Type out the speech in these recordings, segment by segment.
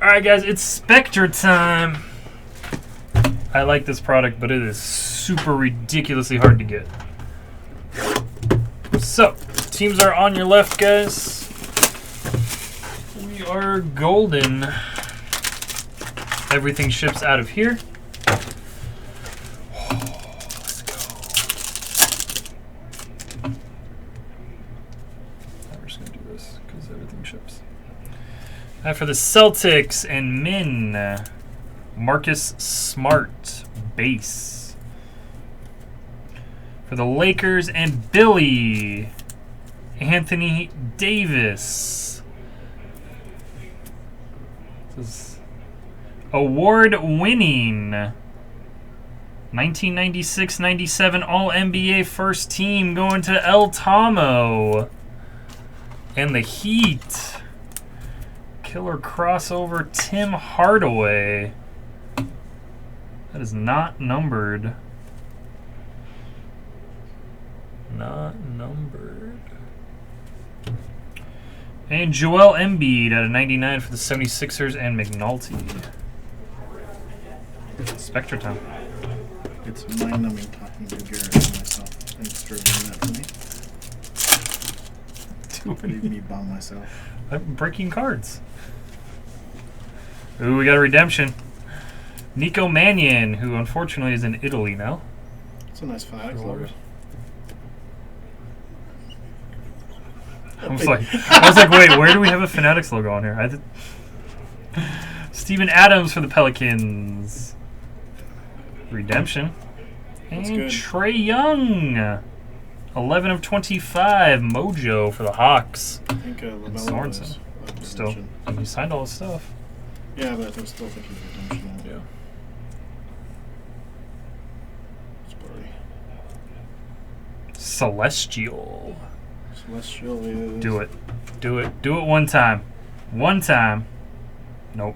Alright guys, it's Spectra time. I like this product, but it is super ridiculously hard to get. So, teams are on your left, guys. We are golden. Everything ships out of here. Let's go. I'm just going to do this because everything ships. For the Celtics and Min, Marcus Smart, base. For the Lakers and Billy, Anthony Davis. This is award-winning 1996-97 All-NBA first team going to El Tamo. And the Heat. Killer crossover Tim Hardaway. That is not numbered. Not numbered. And Joel Embiid out of 99 for the 76ers and McNulty. Spectra time. It's mind-numbing talking to Garrett and myself. Thanks for doing that to me. Leave me by myself. I'm breaking cards. Ooh, we got a redemption. Nico Mannion, who unfortunately is in Italy now. It's a nice Fanatics logo. I was like, wait, where do we have a Fanatics logo on here? Steven Adams for the Pelicans. Redemption. And Trae Young. 11 of 25. Mojo for the Hawks. I think and Sorensen. Still. And he signed all his stuff. Yeah, but I still think he's redemption. Yeah. Celestial. Celestial is... Do it. Do it. Do it one time. One time. Nope.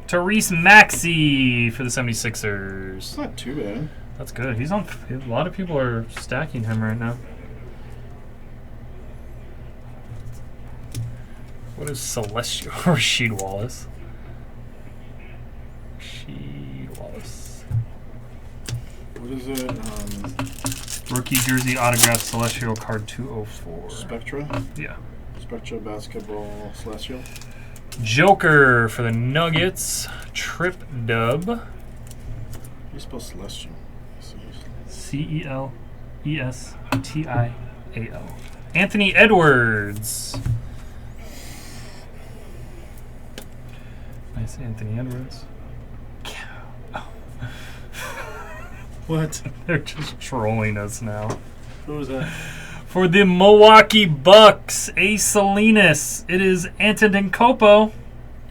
Therese Maxey for the 76ers. It's not too bad. That's good. He's on... A lot of people are stacking him right now. What is Celestial? Rasheed Wallace. Rasheed Wallace. What is it? Rookie jersey autograph Celestial card 204. Spectra? Yeah. Spectra basketball Celestial. Joker for the Nuggets. Trip Dub. How do you spell Celestial? Celestial. Anthony Edwards. Nice Anthony Edwards. What? They're just trolling us now. Who was that? For the Milwaukee Bucks, A. Salinas. It is Antetokounmpo,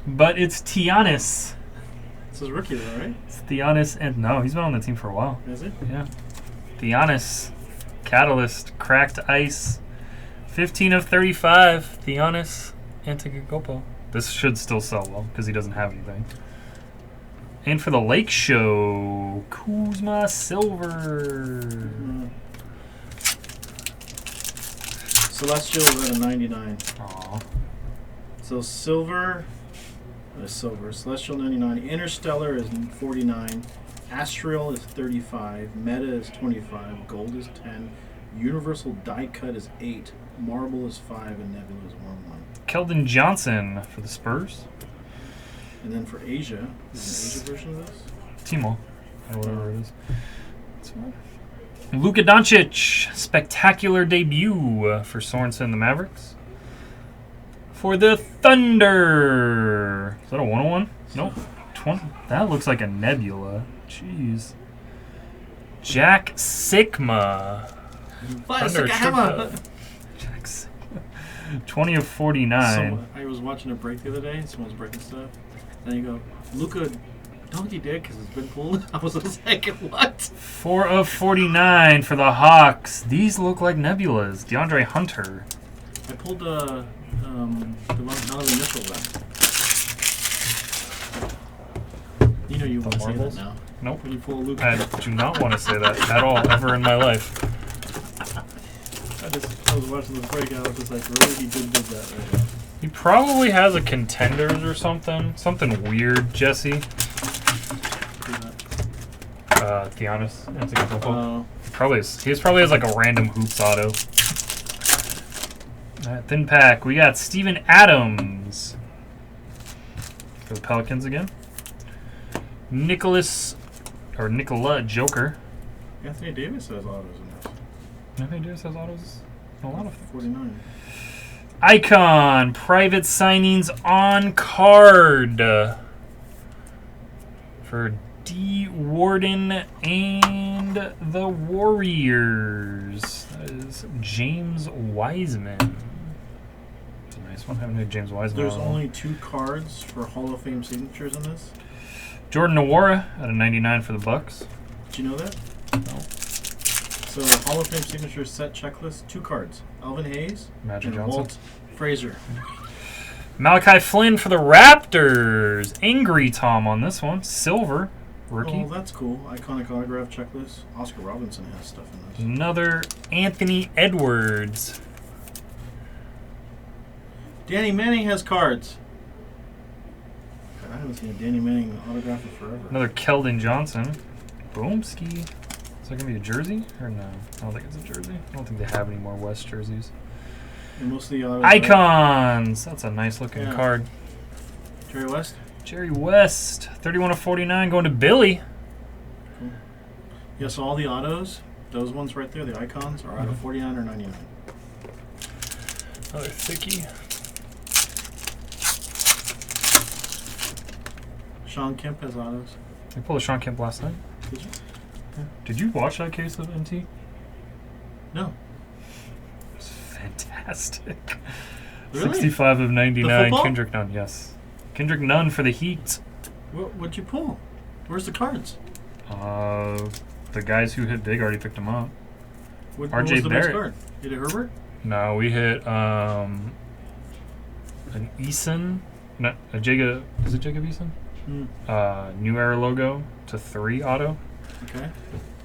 but it's Giannis. This is rookie though, right? It's Giannis, and no, he's been on the team for a while. Is he? Yeah. Giannis, Catalyst, Cracked Ice, 15 of 35. Giannis Antetokounmpo. This should still sell well because he doesn't have anything. And for the Lake Show, Kuzma Silver. Celestial is at a 99. Aww. So silver is silver. Celestial 99. Interstellar is 49. Astral is 35. Meta is 25. Gold is 10. Universal Die Cut is 8. Marble is 5. And Nebula is 1. Keldon Johnson for the Spurs. And then for Asia, is an Asia version of this? Timo, or whatever it is. Luka Doncic, spectacular debut for Sorensen and the Mavericks. For the Thunder. Is that a 101? Nope. 20. That looks like a nebula. Jeez. Jack Sikma. Thunder Jack Sikma. 20 of 49. I was watching a break the other day, and someone was breaking stuff. And you go, Luka, don't he did because it's been pulled. I was like, what? 4 of 49 for the Hawks. These look like nebulas. DeAndre Hunter. I pulled none of the initial left. You know you want to say that now. Nope. When you pull a Luka. I do not want to say that at all, ever in my life. I was watching the break, and I was just like, really? He did that right now. He probably has a Contenders or something. Something weird, Jesse. Theonis. He probably has like a random Hoops auto. Alright, thin pack. We got Steven Adams for the Pelicans again. Nikola Joker. Anthony Davis has autos in this. Anthony Davis has autos. A lot of 49. Icon private signings on card for D. Warden and the Warriors. That is James Wiseman. That's a nice one. I haven't heard James Wiseman. There's only 2 cards for Hall of Fame signatures in this. Jordan Nwora at a 99 for the Bucks. Did you know that? No. So Hall of Fame signature set checklist, 2 cards. Alvin Hayes Magic and Johnson. Walt Frazier. Malachi Flynn for the Raptors. Angry Tom on this one. Silver. Rookie. Oh, that's cool. Iconic autograph checklist. Oscar Robertson has stuff in this. Another Anthony Edwards. Danny Manning has cards. God, I haven't seen a Danny Manning autograph in forever. Another Keldon Johnson. Boomski. Is that going to be a jersey? Or no? I don't think it's a jersey. I don't think they have any more West jerseys. And most of the autos Icons. That's a nice looking card. Jerry West. Jerry West. 31 of 49 going to Billy. Cool. Yeah, so all the autos, those ones right there, the icons, are out of 49 or 99. Another thickie. Sean Kemp has autos. I pulled a Sean Kemp last night. Did you? Yeah. Did you watch that case of NT? No. It's fantastic. Really? 65 of 99. The Kendrick Nunn, yes. Kendrick Nunn for the Heat. What'd you pull? Where's the cards? The guys who hit big already picked them up. What RJ was the Barrett. best card? Hit it Herbert? No, we hit an Eason. No, a Jacob. Is it Jacob Eason? New Era logo to 3 auto. Okay.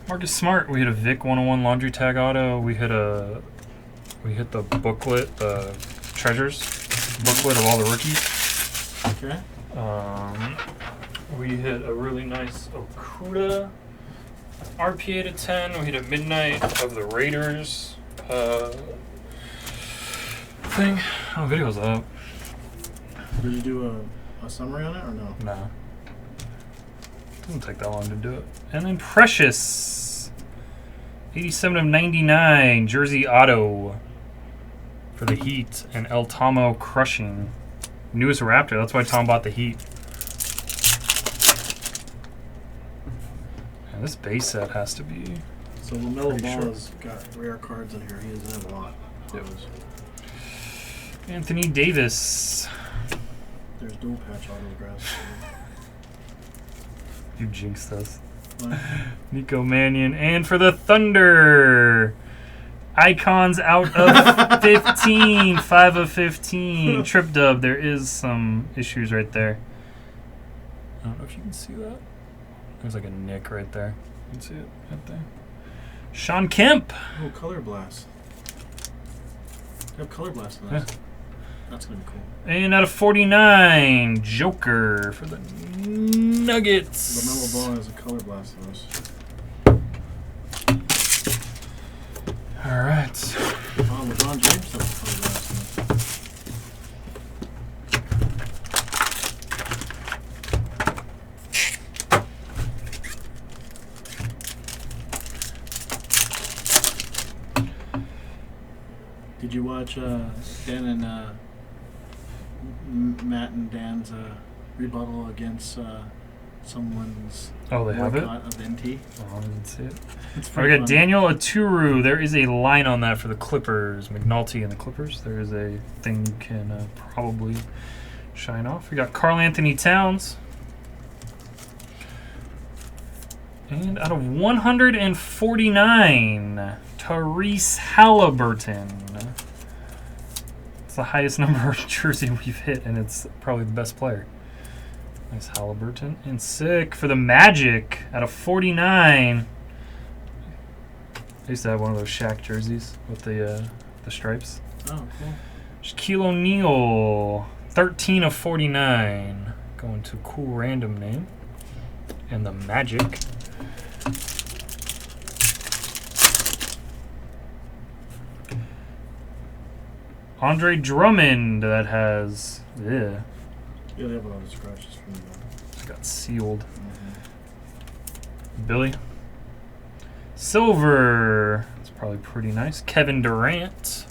Marcus Smart. We hit a Vic 101 laundry tag auto. We hit the booklet, the treasures booklet of all the rookies. Okay. We hit a really nice Okuda RPA to 10. We hit a Midnight of the Raiders thing. Oh, video's up. Did you do a summary on it or no? No. Doesn't take that long to do it. And then Precious. 87 of 99. Jersey Auto for the Heat. And El Tomo Crushing. Newest Raptor. That's why Tom bought the Heat. And this base set has to be... So LaMelo Ball sure. has got rare cards in here. He doesn't have a lot. Yep. Anthony Davis. There's dual patch autographs. You jinxed us. What? Nico Mannion. And for the Thunder, Icons out of 15. 5 of 15. Trip dub. There is some issues right there. I don't know if you can see that. There's like a nick right there. You can see it right there. Sean Kemp. Oh, Color Blast. They have Color Blast in this. Yeah. That's going to be cool. And out of 49, Joker for the Nuggets. LaMelo Ball has a Color Blast in this. All right. Oh, LeBron James has a Color Blast in this. Did you watch Dan and Matt and Dan's rebuttal against someone's Oh, they have it? boycott of NT? Oh, I didn't see it. It's We pretty got funny. Daniel Aturu. There is a line on that for the Clippers. McNulty and the Clippers. There is a thing you can probably shine off. We got Karl Anthony Towns. And out of 149, Tyrese Halliburton. It's the highest number of jersey we've hit, and it's probably the best player. Nice Halliburton. And sick for the Magic out of 49. I used to have one of those Shaq jerseys with the stripes. Oh, cool. Shaquille O'Neal, 13 of 49. Going to cool random name. And the Magic. Andre Drummond, that has... Yeah, Yeah, they have a lot of scratches from the it got sealed. Billy. Silver. It's probably pretty nice. Kevin Durant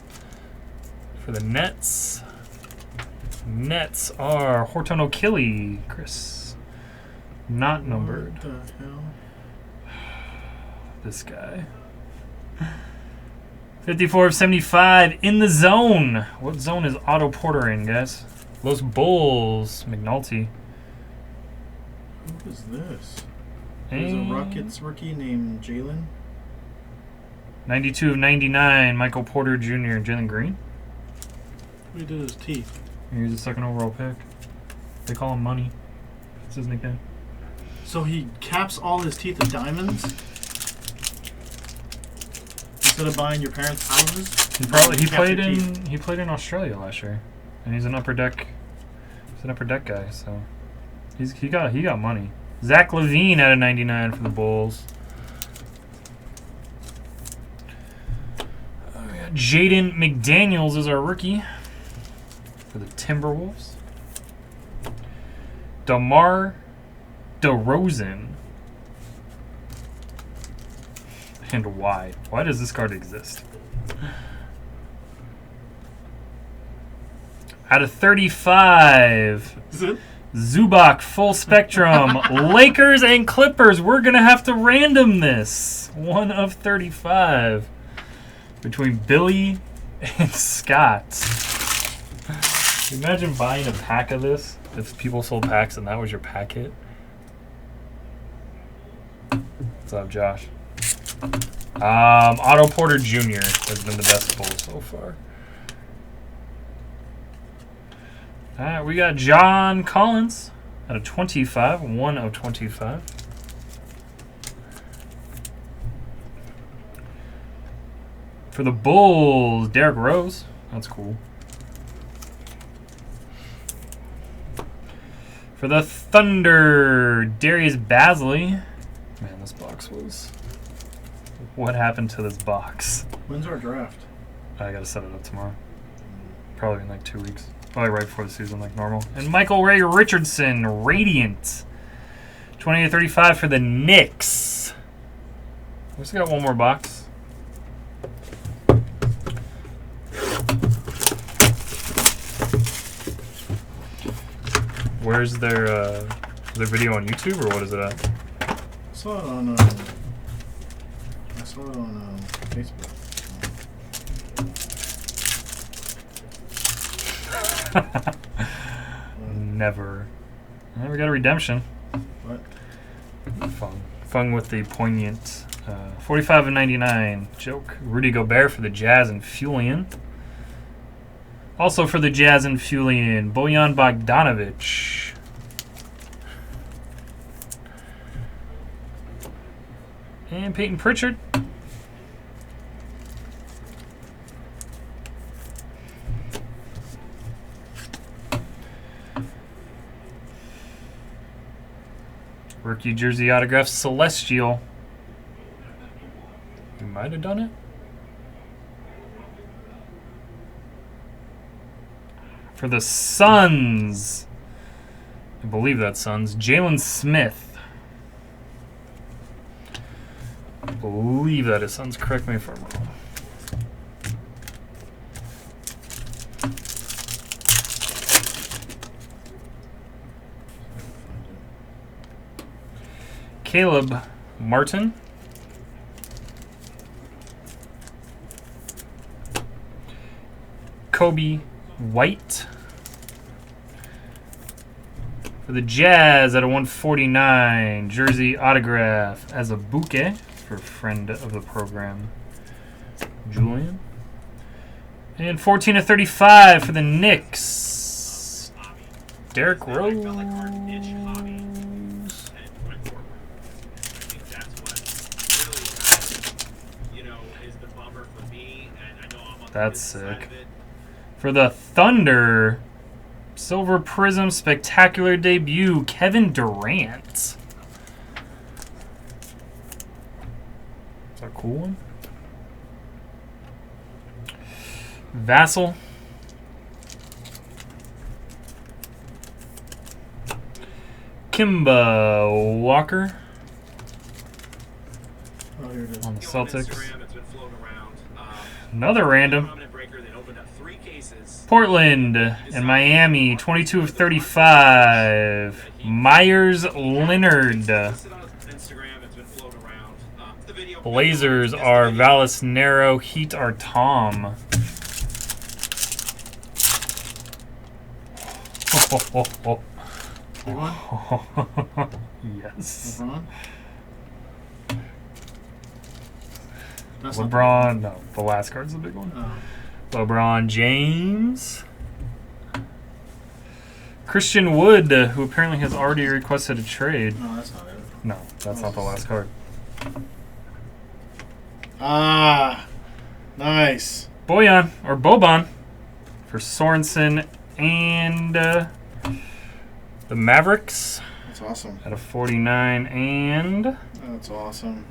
for the Nets. Nets are Horton O'Killy, Chris. Not numbered. What the hell? This guy. 54 of 75 in the zone. What zone is Otto Porter in, guys? Los Bulls, McNulty. Who is this? There's a Rockets rookie named Jalen. 92 of 99, Michael Porter Jr. Jalen Green. What did his teeth? He's the second overall pick. They call him Money. That's his nickname. So he caps all his teeth with diamonds? Instead of buying your parents' houses? He played in Australia last year. And he's an upper deck guy, so he got money. Zach LaVine out of 99 for the Bulls. Jaden McDaniels is our rookie for the Timberwolves. DeMar DeRozan. And why? Why does this card exist? Out of 35. Is it? Zubac, full spectrum. Lakers and Clippers. We're going to have to random this. 1 of 35. Between Billy and Scott. Imagine buying a pack of this. If people sold packs and that was your pack hit. What's up, Josh? Otto Porter Jr. has been the best pull so far. Alright, we got John Collins out of 25. 1 of 25. For the Bulls, Derrick Rose. That's cool. For the Thunder, Darius Bazley. Man, this box was... What happened to this box? When's our draft? I gotta set it up tomorrow. Probably in like 2 weeks. Probably right before the season, like normal. And Michael Ray Richardson, Radiant. 20 of 35 for the Knicks. We still got one more box. Where's their video on YouTube, or what is it at? I saw it on Facebook. Never. We got a redemption. What? Fun with the poignant. 45 of 99. Joke. Rudy Gobert for the Jazz and Fulian. Also for the Jazz and Fulian, Bojan Bogdanovic. And Peyton Pritchard. Rookie jersey autograph, Celestial. You might have done it. For the Suns, I believe that's Suns, Jalen Smith. I believe that is Suns. Correct me if I'm wrong. Caleb Martin. Kobe White. For the Jazz at a 149, jersey autograph as a bouquet for friend of the program, Julian. And 14 of 35 for the Knicks, Derrick Rose. That's sick. For the Thunder, Silver Prism Spectacular Debut, Kevin Durant. Is that a cool one? Vassal. Kimba Walker. Oh, here it is. On the Celtics. Instagram, it's been floating around. Another random. Prominent breaker, they opened up 3 cases. Portland and Miami, 22 of 35. Myers Leonard. Listed on Instagram, it's been floating around. The video Blazers are Valis Nero. Heat are Tom. Big one? Yes. LeBron? That's not LeBron. No, the last card's the big one. Oh. LeBron James. Christian Wood, who apparently has already requested a trade. No, that's not it. No, that's not the last card. Ah, nice. Bojan, or Boban, for Sorensen and the Mavericks That's awesome. at a 49 and That's awesome.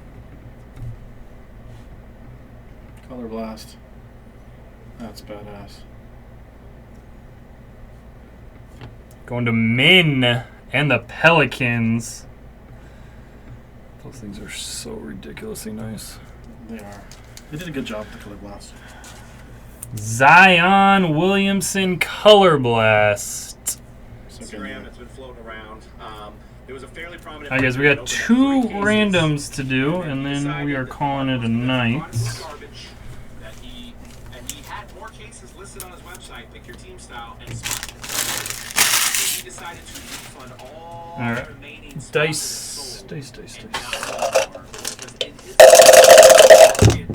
Color Blast. That's badass. going to Min and the Pelicans. Those things are so ridiculously nice. They are. They did a good job with the Color Blast. Zion Williamson Color Blast. Instagram, it's been floating around. There was a fairly prominent. Alright guys, we got 2 randoms to do, and then we are calling it a night. That he had more cases listed on his website. Pick your team style and spot. So he decided to refund all Alright. the remaining spots Dice. that he Dice, dice, sold dice. and not more, because in his market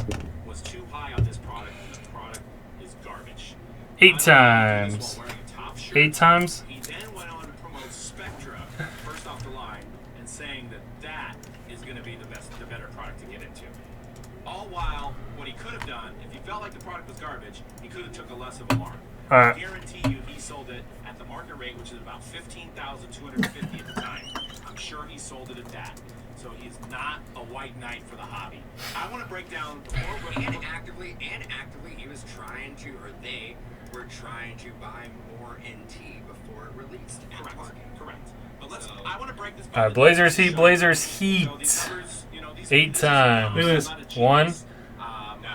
was too high on this product, and the product is garbage. 8 times. 8 times? He then went on to promote Spectra first off the line and saying that is going to be the better product to get into. All while, what he could have done, if he felt like the product was garbage, he could have took a less of a mark. Alright. I guarantee you he sold it at the market rate, which is about $15,250 at the time. I'm sure he sold it at that. So he's not a white knight for the hobby. I want to break down And actively, he was trying to, or they were trying to buy more NT before it released. Correct. But I want to break this. Alright, Blazers Heat, Blazers Heat. So these numbers, you know, these 8 times. Look at this. 1,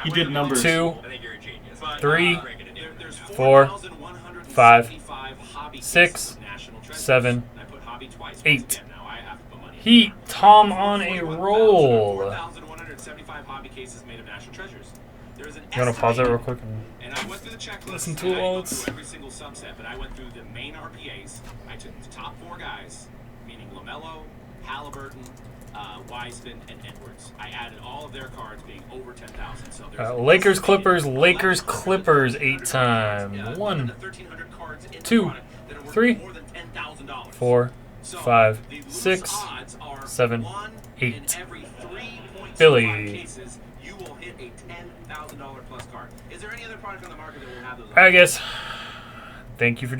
He did numbers. 2, I think you're a genius. 3, There's 4, 4,175 5, hobby 6, cases of national treasures. 7, I put hobby twice. Once 8. again, now I have to put money in. Heat, Tom on a roll. 4,175 hobby cases made of national treasures. There is an You want to pause that real estimated- quick? And I went through the checklist. Listen to and it I while went it's- through every single subset, but I went through the main RPAs. I took the top 4 guys, meaning LaMelo, Halliburton, Wiseman, and Edwards. I added all of their cards being over 10,000. So there's an Lakers estimated Clippers, 1,100 Clippers 8 cards, times. more 1, than 1,300 cards in the 2, product that are worth 3, more than $10,000. 4, So 5, the loose 6, odds are 7, 1 8. in every 3.25 Billy. cases, you will hit a $10,000 plus card. Is there any other product on the market that will have those? Alright guys, thank you for joining.